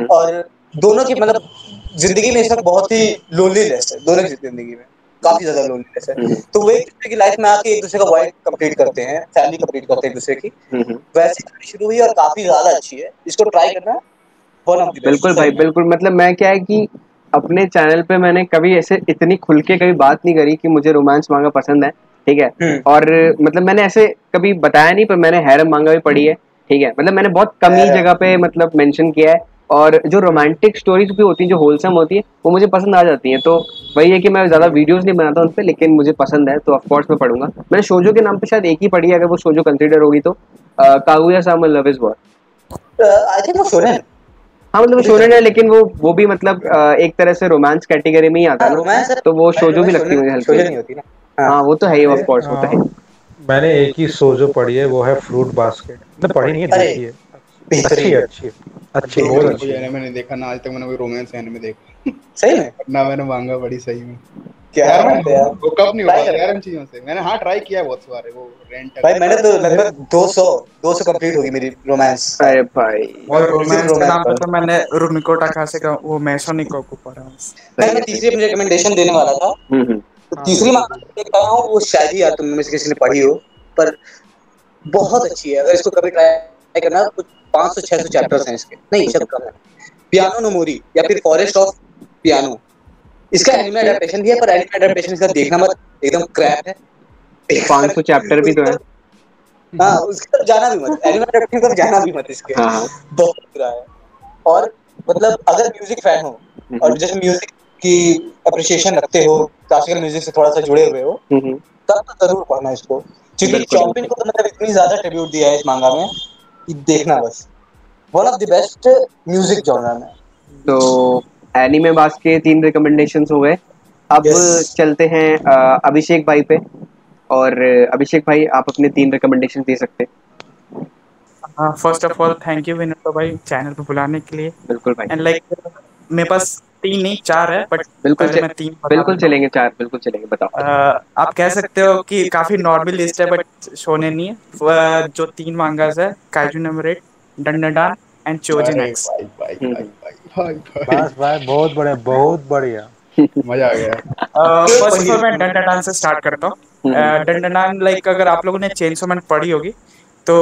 और दोनों की मतलब जिंदगी में इस वक्त बहुत ही लोनलीनेस है, दोनों की जिंदगी में काफी ज्यादा लोनलीनेस है। तो वो एक दूसरे की लाइफ में आके एक दूसरे का वाइड कंप्लीट करते हैं, फैमिली कंप्लीट करते हैं एक दूसरे की। वैसे कहानी शुरू हुई और काफी ज्यादा अच्छी है, इसको ट्राई करना, वन ऑफ द बेस्ट बिल्कुल भाई सही में। बिल्कुल, मतलब मैं क्या है कि अपने चैनल पे मैंने कभी ऐसे इतनी खुल के कभी बात नहीं करी कि मुझे रोमांस मांगा पसंद है, ठीक है। और मतलब मैंने ऐसे कभी बताया नहीं, पर मैंने हैरम मांगा भी पढ़ी है, ठीक है, मतलब मैंने बहुत कम ही जगह पे मतलब मेंशन किया है। और जो रोमांटिक स्टोरीज भी होती हैं जो होलसम होती है वो मुझे पसंद आ जाती हैं, तो वही है कि मैं ज़्यादा वीडियोस नहीं बनाता उन पर, लेकिन मुझे पसंद है तो ऑफकोर्स मैं पढ़ूंगा। मैंने शोजो के नाम पे शायद एक ही पढ़ी है, अगर वो शोजो कंसिडर होगी तो Kaguya Sama love is war. I think वो शोनेन। हाँ मतलब वो शोनेन है, लेकिन वो भी मतलब एक तरह से रोमांस कैटेगरी में ही आता हाँ, है ना, रोमांस है, तो वो शोजो भी लगती है मुझे हल्की शोजो हल्की। नहीं होती ना। हाँ, हाँ वो तो है ही, ऑफ कोर्स वो तो है ही। मैंने एक ही शो जो पढ़ी है वो है फ्रूट बास्केट, मतलब पढ़ी नहीं है, अरे देखी है। अच्छी बेहतरीन। है, अच्छी है, अच्छी, बहुत कोई अच्छी है। एनिमे नहीं देखा ना आज तक मैंने, कोई रोमांस एनिमे देखा सही में ना मैंने मांगा बड़ी सही में। क्या यार मैं बात है यार। वो कब नहीं हो ट्राई पाता यार करना इन चीजों से। मैंने हाँ ट्राई किया है बहुत सारे, वो रेंट भाई, मैंने तो लगभग 200 कंप्लीट होगी मेरी रोमांस अरे भाई और सिर्फ रोमांस के रोमांस नाम पे पर। तो मैंने रुमिको टाकासे का वो मैसोनिको को पढ़ा हूँ। भाई मैं तीसरी अपनी रिकमेंडेशन देने वाला था, हम्म। तो तीसरी मैं देख रहा हूँ, वो शायद ही यार तुम में से किसी ने पढ़ी हो, पर बहुत अच्छी है, अगर इसको कभी ट्राई करना। कुछ 500-600 चैप्टर्स हैं इसके, नहीं शायद कम है। पियानो नो मोरी या फिर फॉरेस्ट ऑफ पियानो, इसका एनिमे अडेप्टेशन भी है, पर एनिमे अडेप्टेशन इसका देखना मत, एकदम क्रैप है। 500 चैप्टर भी तो है। हाँ, उसकी तरफ जाना भी मत, एनिमे अडेप्टेशन की तरफ जाना भी मत इसके, हाँ हाँ। बहुत बुरा है। और मतलब अगर म्यूजिक फैन हो, और जैसे म्यूजिक की अप्रिशिएशन रखते हो, क्लासिकल म्यूजिक से थोड़ा सा जुड़े हुए हो, तब तो जरूर पढ़ना इसको, क्योंकि बिल्कुल चॉपिन को तो मतलब इतनी ज्यादा ट्रिब्यूट दिया है इस मांगा में कि देखना बस, one of the best music genre में। तो एनीमे बास के 3 रिकमेंडेशंस हो गए। अब Yes. चलते हैं अभिषेक भाई पे, और अभिषेक भाई आप अपने 3 रिकमेंडेशन दे सकते हैं। हाँ, first of all thank you Vinod भाई चैनल पे बुलाने के लिए। बिल्कुल भाई। एंड लाइक मेरे पास 3 नहीं 4 है, बट बिल्कुल पहले मैं 3 बता बिल्कुल देता हूँ। चलेंगे 4, बिल्कुल चलेंगे, बताओ। आप कह सकते हो कि काफी नॉर्मल लिस्ट है, बट शोनेन नहीं है। जो 3 मांगास है, काइजू नंबर 8, डंडाडान एंड चोजिन अरे एक्स। भाई भाई भाई भाई भाई भाई बस भाई, बहुत बढ़िया, बहुत बढ़िया। मजा आ गया। फर्स्ट ऑफ ऑल मैं डंडाडान से स्टार्ट करता हूँ। डंडाडान लाइक अगर आप लोगों ने चेनसो मैन पढ़ी होगी तो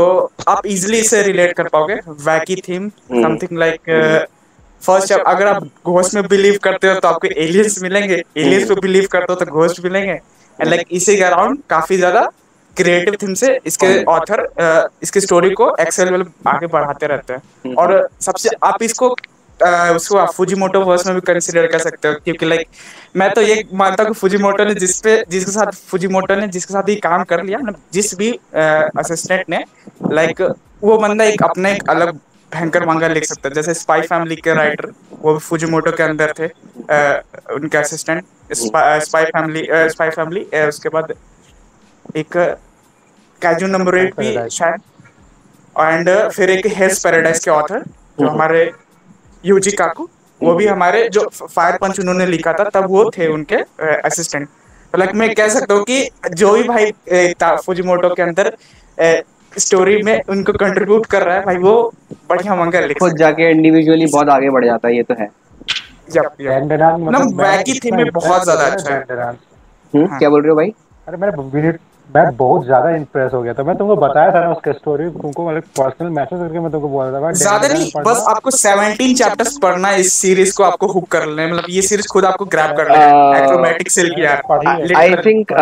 आप इजिली इसे रिलेट कर पाओगे। वैकी थीम, समथिंग लाइक फर्स्ट, अगर आप घोस्ट में बिलीव करते हो तो आपको एलियंस मिलेंगे, एलियंस पे बिलीव करते हो तो घोस्ट मिलेंगे। एंड लाइक इसी के अराउंड काफी ज्यादा क्रिएटिव थीम से इसके ऑथर इसकी स्टोरी को एक्सेल में आगे बढ़ाते रहते हैं। और सबसे आप इसको उसको आप फुजीमोटो वर्स में भी कंसिडर कर सकते हो, क्योंकि लाइक मैं तो ये मानता हूँ कि फुजीमोटो ने जिसके साथ ये काम कर लिया ना, जिस भी असिस्टेंट ने, लाइक वो बंदा एक अपना एक अलग भयंकर मांगा लिख सकता है। जैसे स्पाई फैमिली के राइटर वो भी फुजीमोटो के अंदर थे, उनके असिस्टेंट। स्पाई फैमिली उसके बाद एक काजू नंबर 8 भी शायद, एंड फिर एक हेल्स पैराडाइज के ऑथर जो हमारे यूजी काकू, वो भी हमारे जो फायर पंच उन्होंने लिखा था तब वो थे उनके असिस्टेंट। तो लाइक मैं कह सकता हूँ कि जो भी भाई फुजीमोटो के अंदर स्टोरी में उनको कंट्रीब्यूट कर रहा है भाई, वो बढ़िया मंगा लिख खुद सकता जाके इंडिविजुअली बहुत आगे बढ़ जाता है, ये तो है। है। यप यप डंडनान ना, मतलब वैकी थीम में बहुत ज्यादा अच्छा है। हाँ क्या बोल रहे हो भाई? अरे मैंने मैं बहुत ज्यादा इम्प्रेस हो गया था। मैं तुमको बताया था ना उसका स्टोरी, तुमको मतलब पर्सनल मैसेज करके मैं तुमको बोल रहा था भाई ज्यादा डैन नहीं, पढ़ना। बस आपको 17 चैप्टर्स पढ़ना है इस सीरीज को, आपको हुक कर लेना है, मतलब ये सीरीज खुद आपको ग्रैब कर लेगा। एक्रोमेटिक सिल्क मैंने तो यार, पढ़ी है, आई लिटरली। थिंक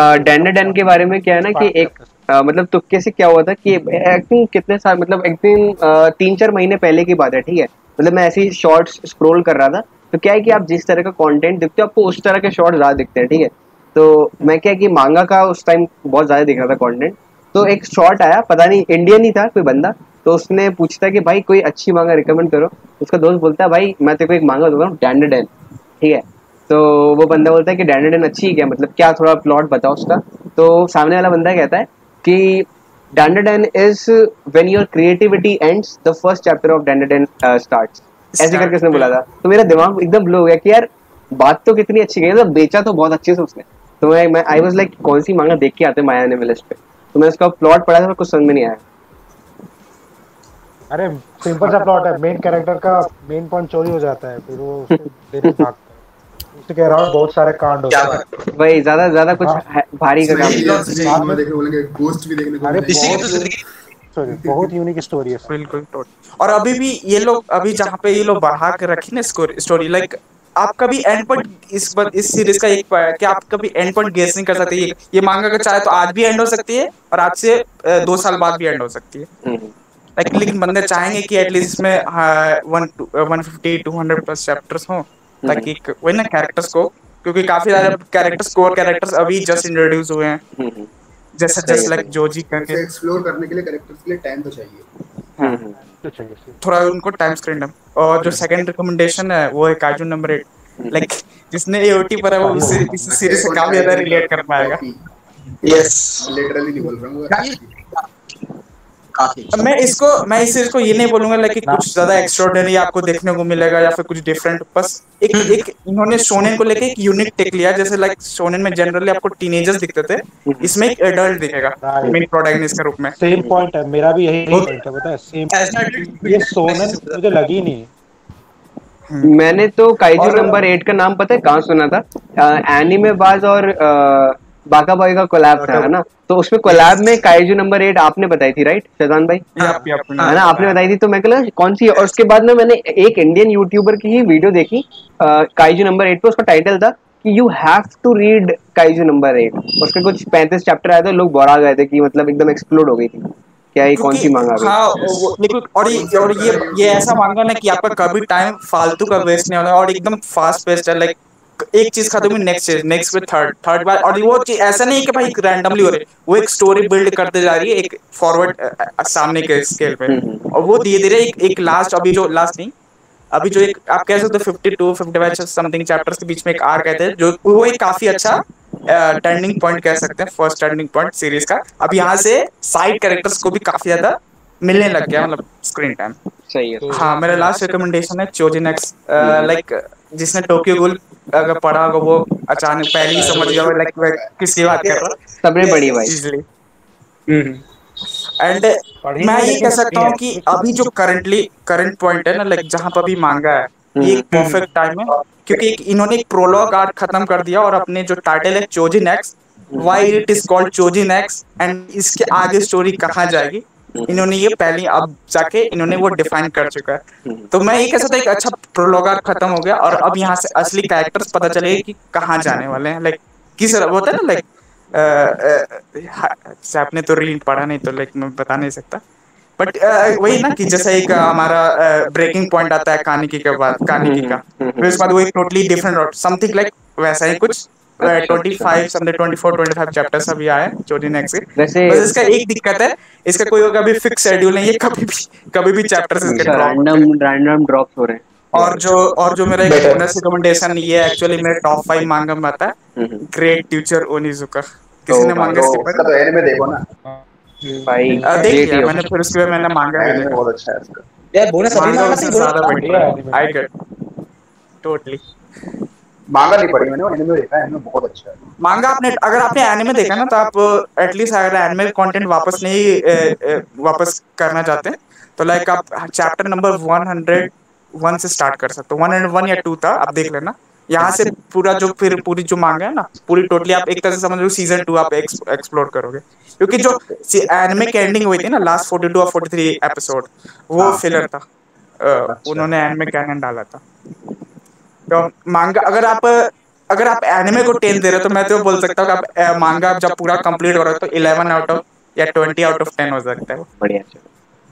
डैन के बारे में क्या है ना कि 5 एक चैप्टर्स। मतलब तुक्के से क्या हुआ था कि आई थिंक कितने साल मतलब एक दिन 3-4 महीने पहले की बात है, ठीक है। मतलब मैं ऐसे ही शॉर्ट्स स्क्रॉल कर रहा था, तो क्या है कि आप जिस तरह का कंटेंट देखते हो आपको उस तरह के शॉर्ट्स ज्यादा दिखते हैं, ठीक है। तो मैं क्या है कि मांगा का उस टाइम बहुत ज्यादा दिख रहा था कंटेंट। तो एक शॉर्ट आया, पता नहीं इंडियन ही था कोई बंदा, तो उसने पूछता कि भाई कोई अच्छी मांगा रिकमेंड करो। उसका दोस्त बोलता है भाई मैं तेरे को एक मांगा दूंगा डैन, ठीक है। तो वो बंदा बोलता है कि डैन अच्छी है क्या, मतलब क्या, थोड़ा प्लॉट बताओ उसका। तो सामने वाला बंदा कहता है कि Dan is when your creativity ends the first chapter of Dan starts, ऐसे करके उसने बोला था। तो मेरा दिमाग एकदम ब्लो हो गया कि यार बात तो कितनी अच्छी गई, मतलब बेचा तो बहुत अच्छे से उसने। तो मैं आई वाज लाइक कौन सी मांगा देख के आते हैं माया एनिमलिस्ट पे। तो मैं उसका प्लॉट पढ़ा था, पर कुछ समझ में नहीं आया। अरे सिंपल सा प्लॉट है, मेन कैरेक्टर का मेन पॉइंट चोरी हो जाता है, फिर वो उसको लेने भागता है, उसके अराउंड बहुत सारे कांड क्या होते हैं। वही ज्यादा कुछ हाँ, भारी का काम इसमें नहीं है। ये बाद में देखने को बोलेंगे, गोस्ट भी देखने को अरे मिलेगा। इसी की बहुत तो यूनिक जिंदगी। स्टोरी, बहुत यूनिक स्टोरी है। बिल्कुल और अभी भी ये लोग, अभी जहाँ पे ये लोग बढ़ा के रखी ना स्टोरी, लाइक आप कभी एंड पॉइंट इस सीरीज का एक कि आप कभी एंड पॉइंट गेस नहीं कर सकते। ये मांगा का चाहे तो आज भी एंड हो सकती है और आज से 2 साल बाद भी एंड हो सकती है। हम्म, लाइक लेकिन बंदे चाहेंगे कि एटलीस्ट इसमें 150-200 प्लस चैप्टर्स हो, हम्म, ताकि वही ना कैरेक्टर्स को, क्योंकि काफी सारे कैरेक्टर्स, कोर कैरेक्टर्स अभी जस्ट इंट्रोड्यूस हुए हैं, हम्म, जैसे सही है, जस्ट लाइक सही है। जोजी करके। उसे एक्सप्लोर करने के लिए कैरेक्टर्स के लिए टाइम तो चाहिए। हाँ, तो चाहिए सही। थोड़ा उनको टाइम स्क्रीन टाइम। और जो सेकंड रिकमेंडेशन है वो है काजू नंबर 8। लाइक जिसने एओटी पर है वो इस सीरीज से काफी ज्यादा रिलेट कर पाएगा। कॉफी, यस, लिटरली नहीं बोल रहा हूँ वो। काफी। मैं इस सीरीज को ये नहीं बोलूंगा लाइक कि कुछ ज्यादा एक्स्ट्राऑर्डिनरी आपको देखने को मिलेगा या फिर कुछ डिफरेंट, बस एक एक इन्होंने शोनेन को लेके एक यूनिक टेक लिया। जैसे लाइक शोनेन में जनरली आपको टीनेजर्स दिखते थे, इसमें एक एडल्ट दिखेगा मेन प्रोटैगनिस्ट के रूप में। सेम पॉइंट है, मेरा भी यही वो पॉइंट है, पता है सेम। ऐसा ये सोनन मुझे लगी नहीं। मैंने तो काइजू और नंबर 8 का नाम पता है कहाँ सुना था, एनिमे बाज और बाका बॉय का कोलैब था, है ना। तो उसमें कोलैब में काइजू नंबर 8 आपने बताई थी, राइट शैतान भाई, आप है ना, आपने बताई थी। तो मैं कहला कौन सी है, और उसके बाद में मैंने एक इंडियन यूट्यूबर की ही वीडियो देखी काइजू नंबर 8 पे। उसका टाइटल था कि you have to read Kaiju number 8। उसके कुछ 35 चैप्टर आए थे, लोग बोरा गए थे कि मतलब एकदम एक्सप्लोड हो गई थी, क्या ये कौन क्योंकि सी मांगा गई। हाँ लेकिन और ये ऐसा मांगा ना कि आपका कभी टाइम फालतू का वेस्ट नहीं होना, और एकदम फास्ट पेस्ड है। लाइक एक चीज खत्म हुई, नेक्स्ट चीज, नेक्स्ट पे थर्ड बार। और वो चीज ऐसा नहीं है कि भाई रैंडमली हो रही है, वो एक स्टोरी बिल्ड करते जा रही है एक फॉरवर्ड सामने के स्केल पे। और वो धीरे धीरे एक लास्ट, अभी जो लास्ट नहीं, अभी जो एक आप कह सकते हो 52-55 समथिंग चैप्टर्स के बीच में एक आर्क कहते हैं, जो वो एक काफी अच्छा टर्निंग पॉइंट कह सकते हैं, फर्स्ट टर्निंग पॉइंट सीरीज का। अब यहाँ से साइड कैरेक्टर्स को भी काफी ज्यादा मिलने लग गया, मतलब स्क्रीन टाइम। सही है। हाँ, मेरा लास्ट रिकमेंडेशन है चोजिन एक्स। लाइक जिसने टोक्यो गूल अगर पढ़ा होगा वो अचानक पहले ही समझ गया लाइक किसकी बात कर रहा सबने पढ़ी भाई। इजिली। एंड पढ़ी मैं नहीं ये कह लेकिन सकता हूँ कि अभी जो करंट पॉइंट है ना, लाइक जहाँ पर अभी मांगा है, ये एक परफेक्ट टाइम है, क्योंकि इन्होंने एक प्रोलॉग आर्क खत्म कर दिया और अपने जो टाइटल है chosen X, why it is called chosen X and इसके आगे स्टोरी कहाँ जाएगी, इन्होंने ये पहले अब जाके इन्होंने वो डिफाइन कर चुका है। तो मैं ये कह सकता हूँ एक अच्छा प्रोलॉग आर्क खत्म हो गया और अब यहाँ से असली कैरेक्टर्स पता चलेगा कि कहाँ जाने वाले हैं। लाइक किस होता है ना, लाइक आपने तो रील पढ़ा नहीं तो लाइक मैं बता नहीं सकता, बट वही ना कि जैसे एक हमारा ब्रेकिंग पॉइंट आता है कानिकी के बाद, कानिकी का फिर उसके बाद वो एक टोटली डिफरेंट समथिंग लाइक वैसा ही कुछ। अच्छा, 25 समथिंग 24-25 चैप्टर्स अभी आए जोडी नेक्स्ट के। वैसे बस इसका एक दिक्कत है, इसका कोई कभी फिक्स शेड्यूल नहीं है, कभी भी चैप्टर्स इसके अच्छा, ड्रॉप होते हैं। रैंडम ड्रॉप्स हो रहे हैं। और जो मेरा एक बोनस रिकमेंडेशन, ये एक्चुअली मेरे टॉप 5 मांगा में आता है, ग्रेट टीचर ओनिजुका। किसी ने मांगा इसके उसका तो एनिमे देखो ना, भाई देख ग्रेट ही लिया हो। मैंने, फिर उसके बाद मैंने मांगा भी एनिमे देखा। बहुत अच्छा है उसका। यार बोनस अभी मांगा मांगा उससे था, ज्यादा बोनस बढ़िया, आई गेट टोटली। मांगा नहीं पढ़ी मैंने, एनिमे देखा है, एनिमे बहुत अच्छा है। मांगा आपने, अगर आपने एनिमे देखा ना तो आप एटलीस्ट अगर एनिमे कंटेंट वापस नहीं वापस करना चाहते हैं तो लाइक आप चैप्टर नंबर 101 से स्टार्ट कर सकते हो। 101 या 2 था, आप देख लेना। यहाँ से पूरा जो फिर पूरी जो मांगा है ना, पूरी टोटली आप एक तरह से समझ लो सीजन 2 आप एक्सप्लोर करोगे, क्योंकि जो एनिमे की एंडिंग हुई थी ना लास्ट 42 और 43 एपिसोड, वो फिलर था। उन्होंने एनिमे कैनन डाला था। तो मांगा अगर आप एनिमे को 10 दे रहे हो तो मैं तो बोल सकता हूँ कि आप मांगा जब पूरा कंप्लीट हो रहा है तो 11 आउट ऑफ या 20 आउट ऑफ 10 हो सकता है वो। बढ़िया।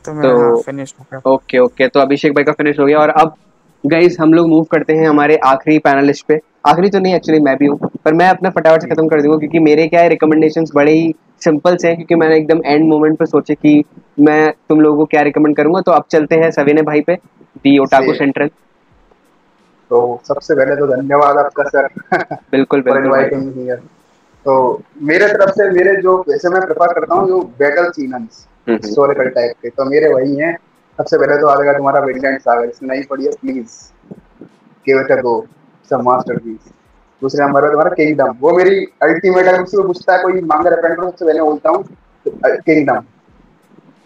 तो मैं हाँ फिनिश हो गया। ओके ओके, तो अभिषेक भाई का फिनिश हो गया और अब गाइस हम लोग मूव करते हैं हमारे आखिरी पैनलिस्ट पे। आखिरी तो नहीं, एक्चुअली मैं भी हूँ, पर मैं अपना फटाफट से खत्म कर दूंगा क्योंकि मेरे क्या है रिकमेंडेशंस बड़े ही सिंपल से हैं, क्योंकि मैंने एकदम एंड मोमेंट पे सोचे कि मैं तुम लोगों को क्या रिकमेंड करूंगा। तो अब चलते हैं सवेने भाई पे, दी ओटाकू सेंट्रल। तो सबसे पहले तो धन्यवाद आपका सर बिल्कुल फॉर बिल्कुल भाई। Inviting me here. तो मेरे तरफ से मेरे जो वैसे मैं प्रेफर करता हूँ जो बैटल सीनन्स हिस्टोरिकल टाइप के, तो मेरे वही हैं। सबसे पहले तो आ जाएगा तुम्हारा विंलैंड सागा, इसने नहीं पढ़ी है please give it a go, it's a masterpiece. दूसरे नंबर पे तुम्हारा किंगडम, वो मेरी अल्टीमेट, अगर मुझसे पूछता है कोई मांगा रेफरेंस तो सबसे पहले बोलता हूँ किंगडम,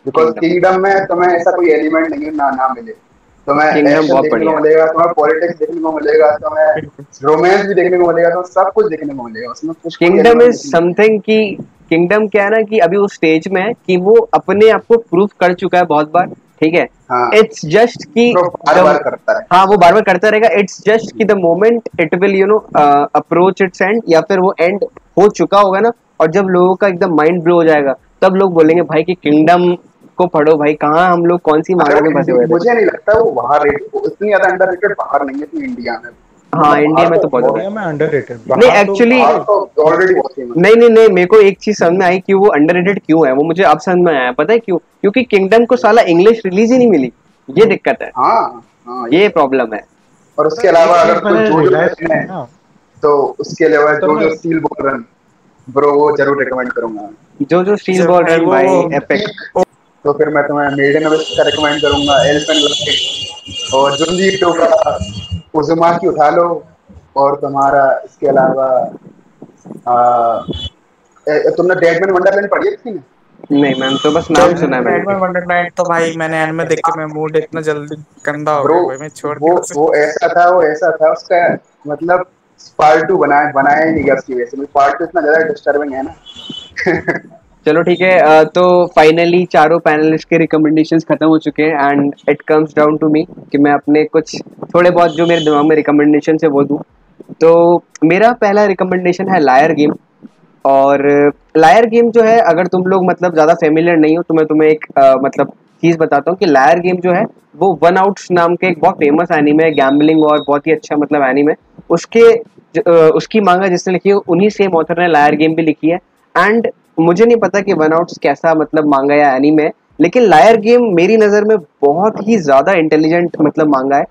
बिकॉज किंगडम में तुम्हें ऐसा कोई एलिमेंट नहीं ना मिले। तुम्हें एक्शन देखने को मिलेगा, तुम्हें पॉलिटिक्स देखने को मिलेगा, तुम्हें रोमांस भी देखने को मिलेगा, तो सब कुछ देखने को मिलेगा उसमें। कुछ किंगडम इज समथिंग कि किंगडम क्या है ना कि अभी उस स्टेज में है कि वो अपने आप को प्रूफ कर चुका है बहुत बार, ठीक है। इट्स जस्ट कि बार करता है, हाँ वो बार बार करता रहेगा। इट्स जस्ट कि the moment it will you know approach it's and, या फिर वो एंड हो चुका होगा ना, और जब लोगों का एकदम माइंड ब्लो हो जाएगा तब लोग बोलेंगे भाई कि किंगडम को पढ़ो भाई, कहाँ हम लोग कौन सी मांगा में फंसे हुए थे। मुझे नहीं लगता वो बाहर इतनी ज्यादा अंडररेटेड बाहर नहीं है इतनी इंडिया में। हाँ इंडिया में तो बहुत इंडिया में अंडररेटेड नहीं एक्चुअली ऑलरेडी नहीं मेरे को एक चीज समझ में आई कि वो अंडररेटेड क्यों है, वो मुझे अब समझ में आया। पता है क्यों? क्योंकि किंगडम को साला इंग्लिश रिलीज ही नहीं मिली, ये दिक्कत है। हाँ ये प्रॉब्लम है। और उसके अलावा अगर कोई जो तो उसके अलावा जो स्टील बॉल रन ब्रो, वो जरूर रिकमेंड करूंगा। जो स्टील बॉल रन भाई एपिक। तो फिर मैं तुम्हें मेडन वेस्ट का रिकमेंड करूंगा, एलिफेंट लाइट, और जुंजी टू का उज़ुमाकी उठा लो। और तुम्हारा इसके अलावा तुमने डेडमैन वंडरलैंड पढ़ी है किसी ने? नहीं मैम, तो बस नाम सुना है मैंने। डेडमैन वंडरलैंड तो भाई मैंने एनिमे देख के मैं मूड इतना जल्दी गंदा हो गया भाई, मैं छोड़ दिया। वो ऐसा था उसका, मतलब पार्ट 2 बनाया ही नहीं गया उसकी वजह से। पार्ट 2 इतना ज्यादा डिस्टर्बिंग है ना चलो ठीक है, तो फाइनली चारों पैनलिस्ट के रिकमेंडेशंस खत्म हो चुके हैं and it comes down to me कि मैं अपने कुछ थोड़े बहुत जो मेरे दिमाग में रिकमेंडेशन है वो दूं। तो मेरा पहला रिकमेंडेशन है लायर गेम। और लायर गेम जो है, अगर तुम लोग मतलब ज़्यादा फेमिलियर नहीं हो तो मैं तुम्हें एक मतलब चीज़ बताता हूँ कि लायर गेम जो है वो वन आउट्स नाम के एक बहुत फेमस एनीमे है, गैम्बलिंग और बहुत ही अच्छा मतलब एनीमे। उसकी मांगा जिसने लिखी है उन्हीं सेम ऑथर ने लायर गेम भी लिखी है। एंड मुझे नहीं पता कि वन आउट्स कैसा मतलब मांगा या एनीमे है, लेकिन लायर गेम मेरी नज़र में बहुत ही ज़्यादा इंटेलिजेंट मतलब मांगा है।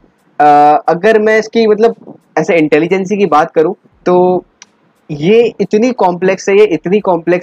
अगर मैं इसकी मतलब ऐसे इंटेलिजेंसी की बात करूँ तो ये इतनी कॉम्प्लेक्स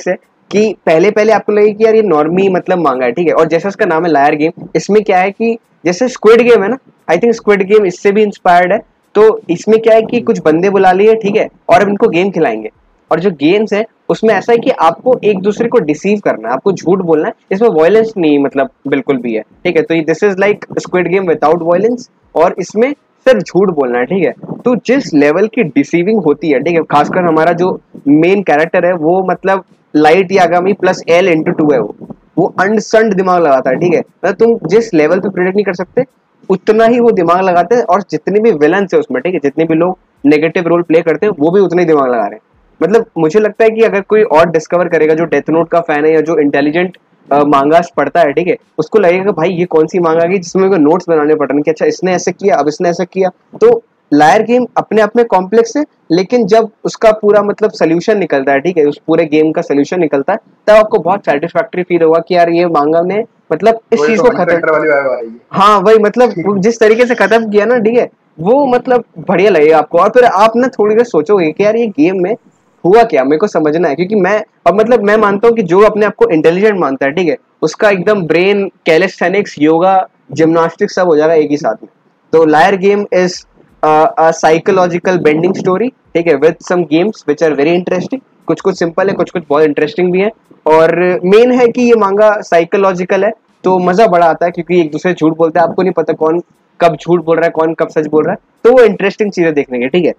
है कि पहले आपको लगे कि यार ये नॉर्मी मतलब मांगा है, ठीक है। और जैसे उसका नाम है लायर गेम, इसमें क्या है कि जैसे स्क्विड गेम है ना, आई थिंक स्क्विड गेम इससे भी इंस्पायर्ड है। तो इसमें क्या है कि कुछ बंदे बुला लिए, ठीक है, और अब इनको गेम खिलाएंगे। और जो गेम्स है उसमें ऐसा है कि आपको एक दूसरे को डिसीव करना है, आपको झूठ बोलना है। इसमें वायलेंस नहीं मतलब बिल्कुल भी है, ठीक है। तो this is like squid game without violence, और इसमें सिर्फ झूठ बोलना है, ठीक है। तो जिस लेवल की डिसीविंग होती है, ठीक है, खासकर हमारा जो मेन कैरेक्टर है वो मतलब light Yagami plus L into 2 है। वो अनसंड दिमाग लगाता है, ठीक है। मतलब तुम जिस लेवल पे प्रेडिक्ट नहीं कर सकते उतना ही वो दिमाग लगाते हैं। और जितने भी विलन्स है उसमें, ठीक है, जितने भी लोग नेगेटिव रोल प्ले करते हैं वो भी उतने ही दिमाग लगा रहे हैं। मतलब मुझे लगता है कि अगर कोई और डिस्कवर करेगा जो डेथ नोट का फैन है या जो इंटेलिजेंट मांगास पढ़ता है, ठीक है, उसको लगेगा कि भाई ये कौन सी मांगा गई जिसमें नोट्स बनाने पड़ रहे हैं कि अच्छा इसने ऐसे किया, अब इसने ऐसा किया। तो लायर गेम अपने आप में कॉम्प्लेक्स है, लेकिन जब उसका पूरा मतलब सोल्यूशन निकलता है, ठीक है, उस पूरे गेम का सोल्यूशन निकलता है, तब आपको बहुत सेटिस्फैक्टरी फील होगा कि यार ये मांगा ने मतलब इस चीज को खत्म, हाँ वही मतलब जिस तरीके से खत्म किया ना, ठीक है, वो मतलब बढ़िया लगेगा आपको। और फिर आप ना थोड़ी देर सोचोगे कि यार ये गेम में हुआ क्या, मेरे को समझना है। क्योंकि मैं अब मतलब मैं मानता हूँ कि जो अपने आप को इंटेलिजेंट मानता है, ठीक है, उसका एकदम ब्रेन कैलिस्थेनिक्स योगा जिम्नास्टिक्स सब हो जाएगा एक ही साथ में। तो liar game is a psychological bending story, ठीक है, with some games which are very interesting। कुछ सिंपल है, कुछ बहुत इंटरेस्टिंग भी है। और मेन है कि ये मांगा साइकोलॉजिकल है, तो मजा बड़ा आता है क्योंकि एक दूसरे झूठ बोलते हैं, आपको नहीं पता कौन कब झूठ बोल रहा है, कौन कब सच बोल रहा है। तो वो इंटरेस्टिंग चीजें देखने के, ठीक है।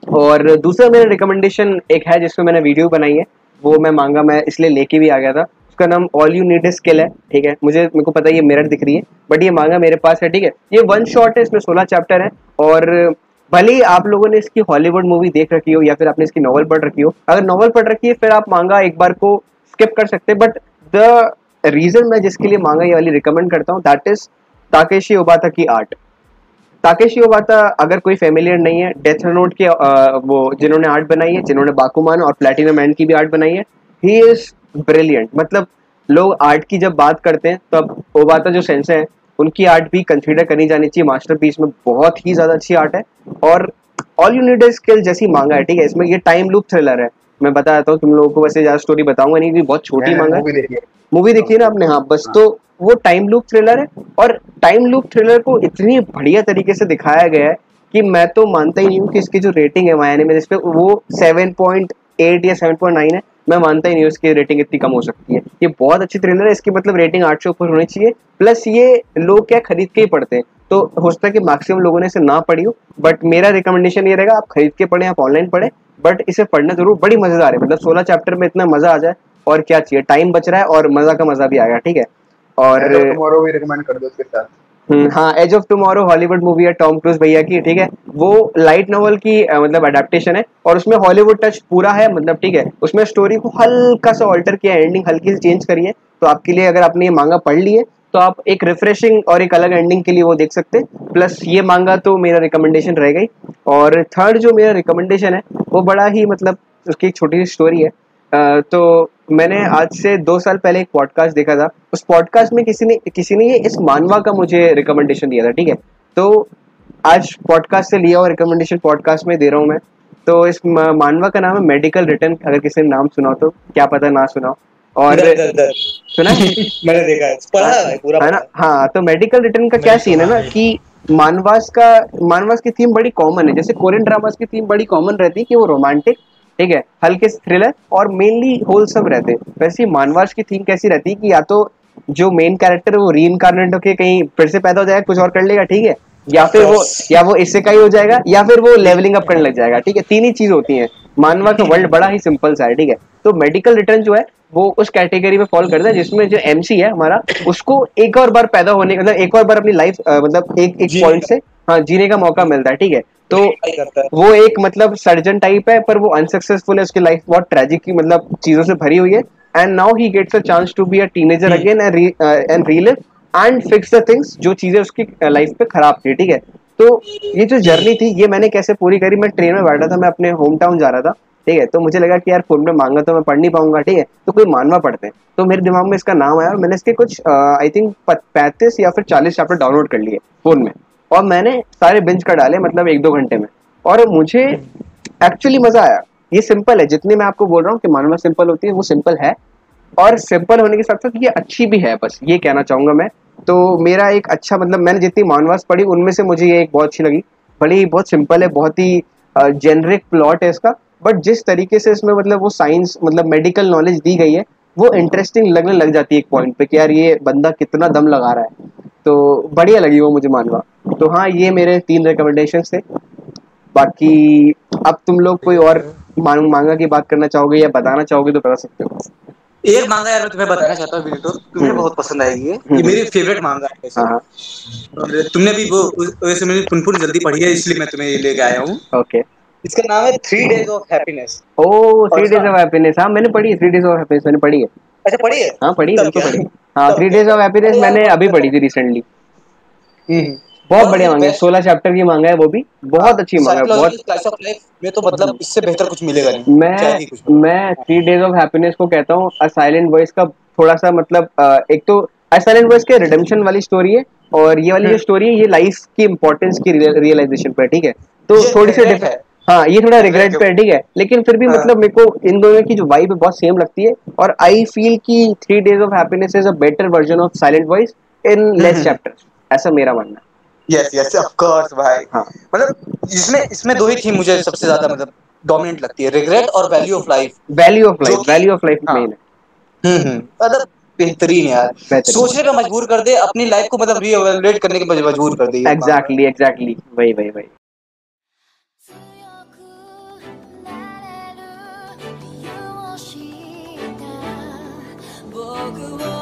और दूसरा मेरा रिकमेंडेशन एक है जिसमें मैंने वीडियो बनाई है, वो मैं इसलिए लेके भी आ गया था। उसका नाम all you need is skill है, ठीक है। मेरे को पता है ये मिरर दिख रही है, बट ये मांगा मेरे पास है, ठीक है। ये वन शॉट है, इसमें 16 चैप्टर है, और भले ही आप लोगों ने इसकी हॉलीवुड मूवी देख रखी हो या फिर आपने इसकी नॉवल पढ़ रखी हो, अगर नॉवल पढ़ रखी है फिर आप मांगा एक बार को स्किप कर सकते हैं। बट द रीजन मैं जिसके लिए मांगा ये वाली रिकमेंड करता हूँ, दैट इज ताकेशी ओबाता की आर्ट। ताकेशी ओबाता अगर कोई फेमिलियर नहीं है, डेथ नोट के वो जिन्होंने आर्ट बनाई है, जिन्होंने बाकुमान और प्लेटिनम मैन की भी आर्ट बनाई है, ही इज ब्रिलियंट। मतलब लोग आर्ट की जब बात करते हैं तब ओबाता जो सेंसे हैं उनकी आर्ट भी कंसीडर करनी जानी चाहिए मास्टरपीस में। बहुत ही ज्यादा अच्छी आर्ट है। और all you need is skill जैसी मांगा है, ठीक है। इसमें ये टाइम लूप थ्रिलर है। मैं बता देता हूँ तुम लोगों को, वैसे ज्यादा स्टोरी बताऊंगा नहीं, भी बहुत छोटी मांगा है। मूवी देखी है ना आपने? हाँ, बस तो वो टाइम लूप थ्रिलर है, और टाइम लूप थ्रिलर को इतनी बढ़िया तरीके से दिखाया गया है कि मैं तो मानता ही नहीं हूँ कि इसकी जो रेटिंग है मायाने में, जिसपे वो 7.8 या 7.9 है, मैं मानता ही नहीं हूँ इसकी रेटिंग इतनी कम हो सकती है। ये बहुत अच्छी थ्रिलर है, इसकी मतलब रेटिंग 8 से ऊपर होनी चाहिए। प्लस ये लोग क्या खरीद के ही पढ़ते हैं, तो हो सकता है कि मैक्सिमम लोगों ने इसे ना पढ़ी हो, बट मेरा रिकमेंडेशन ये रहेगा आप खरीद के पढ़ें, आप ऑनलाइन पढ़ें, बट इसे पढ़ना जरूर। बड़ी मजेदार है, मतलब 16 चैप्टर में इतना मजा आ जाए, और क्या चाहिए। टाइम बच रहा है और मजा का मजा भी आ गया, ठीक है। और टुमारो भी रिकमेंड कर दो उसके साथ। हाँ, edge of tomorrow Hollywood movie है टॉम क्रूज भैया की, ठीक है। वो लाइट नॉवल की मतलब अडेप्टेशन है, और उसमें हॉलीवुड टच पूरा है, मतलब ठीक है। उसमें स्टोरी को हल्का सा ऑल्टर किया, एंडिंग हल्की सी चेंज करी है। तो आपके लिए, अगर आपने ये मांगा पढ़ ली है, तो आप एक रिफ्रेशिंग और एक अलग एंडिंग के लिए वो देख सकते हैं। प्लस ये मांगा तो मेरा रिकमेंडेशन रह गई। और थर्ड जो मेरा रिकमेंडेशन है वो बड़ा ही मतलब उसकी एक छोटी सी स्टोरी है। तो मैंने आज से 2 साल पहले एक पॉडकास्ट देखा था। उस पॉडकास्ट में किसी ने ये इस मानवा का मुझे रिकमेंडेशन दिया था, ठीक है। तो आज पॉडकास्ट से लिया और रिकमेंडेशन पॉडकास्ट में दे रहा हूँ मैं। तो इस मानवा का नाम है मेडिकल रिटर्न। अगर किसी ने नाम सुना हो तो क्या पता ना सुना हो। और सुना है? मैंने देखा है, पढ़ा है पूरा, है ना? हाँ, तो मेडिकल रिटर्न का क्या सीन है ना कि मानवास की थीम बड़ी कॉमन है। जैसे कोरियन ड्रामास की थीम बड़ी कॉमन रहती है कि वो रोमांटिक, ठीक है, हल्के थ्रिलर और मेनली होलसम रहते हैं। वैसे मानवास की थीम कैसी रहती है कि या तो जो मेन कैरेक्टर है वो रीइंकार्नेट होके कहीं फिर से पैदा हो जाएगा, कुछ और कर लेगा, ठीक है, या वो इससे का ही हो जाएगा, या फिर वो लेवलिंग अप करने लग जाएगा, ठीक है। तीन ही चीज होती है। मानवा का वर्ल्ड बड़ा ही सिंपल सा है, ठीक है। तो मेडिकल रिटर्न जो है वो उस कैटेगरी में फॉल करता है जिसमें जो एमसी है हमारा, उसको एक और बार पैदा होने, मतलब एक और बार अपनी लाइफ मतलब एक पॉइंट से हाँ जीने का मौका मिलता है, ठीक है। तो वो एक मतलब सर्जन टाइप है, पर वो अनसक्सेसफुल है। उसकी लाइफ बहुत ट्रेजिक की मतलब चीजों से भरी हुई है। And now he gets a chance to be a teenager again and relive and fix the things जो चीजें उसकी लाइफ पे खराब थी, ठीक है। तो ये जो जर्नी थी ये मैंने कैसे पूरी करी, मैं ट्रेन में बैठा था, मैं अपने होम टाउन जा रहा था, ठीक है। तो मुझे लगा कि यार फोन में मांगा तो मैं पढ़ नहीं पाऊंगा, ठीक है, तो कोई मानवा पढ़ते हैं। तो मेरे दिमाग में इसका नाम आया और मैंने इसके कुछ आई थिंक 35 या फिर 40 चैप्टर डाउनलोड कर लिए फोन में, और मैंने सारे बिंज कर डाले मतलब 1-2 घंटे में। और मुझे एक्चुअली मजा आया। ये सिंपल है, जितनी मैं आपको बोल रहा हूँ कि मानवा सिंपल होती है, वो सिंपल है, और सिंपल होने के साथ साथ ये अच्छी भी है, बस ये कहना चाहूंगा मैं। तो मेरा एक अच्छा मतलब मैंने जितनी मानवास पढ़ी उनमें से मुझे ये एक बहुत अच्छी लगी। भले ही बहुत सिंपल है, बहुत ही जेनरिक प्लॉट है इसका, बट जिस तरीके से इसमें मतलब वो साइंस मतलब मेडिकल नॉलेज दी गई है वो इंटरेस्टिंग लगने लग जाती है एक पॉइंट पे कि यार ये बंदा कितना दम लगा रहा है। तो बढ़िया लगी वो मुझे मानवा। तो हाँ, ये मेरे 3 रिकमेंडेशन थे। बाकी अब तुम लोग कोई और मांगा की बात करना चाहोगे या बताना चाहोगे तो बता सकते हो। एक मांगा यार मैं तुम्हें बताना चाहता हूँ बिल्कुल, तुम्हें बहुत पसंद आएगी ये मेरी फेवरेट मांगा है वैसे। हाँ, और तुमने भी वो वैसे मैंने पुनपुन जल्दी पढ़ी है इसलिए मैं तुम्हें ये लेके आया हूँ। ओके। इसका नाम है 3 Days of Happiness। O 3 Days of Happiness, हाँ मैंने पढ़ी है 3 Days of Happiness, मैंने पढ़ी है। अच्छा पढ़ी है? हाँ पढ़ी है, तब बिल्कुल क्या? पढ़ी। हाँ 3 Days of Happiness मैंने अभी पढ़ी थी रिसेंटली। बहुत बढ़िया मांगा है, 16 चैप्टर की मांगा है वो भी, बहुत अच्छी मांगा है, बहुत। स्लाइस ऑफ लाइफ में तो मतलब इससे बेहतर कुछ मिलेगा नहीं, चाहे ही कुछ मिले। मैं 3 Days of Happiness को कहता हूँ अ साइलेंट वॉइस का थोड़ा सा मतलब एक तो अ साइलेंट वॉइस के रिडेम्पशन वाली स्टोरी है, और ये वाली जो स्टोरी है ये लाइफ की इंपॉर्टेंस की रियलाइजेशन पर, ठीक है। तो थोड़ी सी हाँ ये थोड़ा रिग्रेट पे है, ठीक है, लेकिन फिर भी मतलब मेरे को इन दोनों की जो वाइब है बहुत सेम लगती है। और आई फील कि 3 Days of Happiness is a better version of silent voice in less chapters, ऐसा मेरा मानना है। यस यस ऑफ कोर्स भाई। हाँ मतलब इसमें दो ही थीम मुझे सबसे ज्यादा मतलब डोमिनेंट लगती है, रिग्रेट और value of life. Value of life main है। मतलब बेहतरीन यार, सोचने पे मजबूर कर दे, अपनी लाइफ को मतलब रीएवैल्यूएट करने के मजबूर कर दे ये। एग्जैक्टली वही। walk away.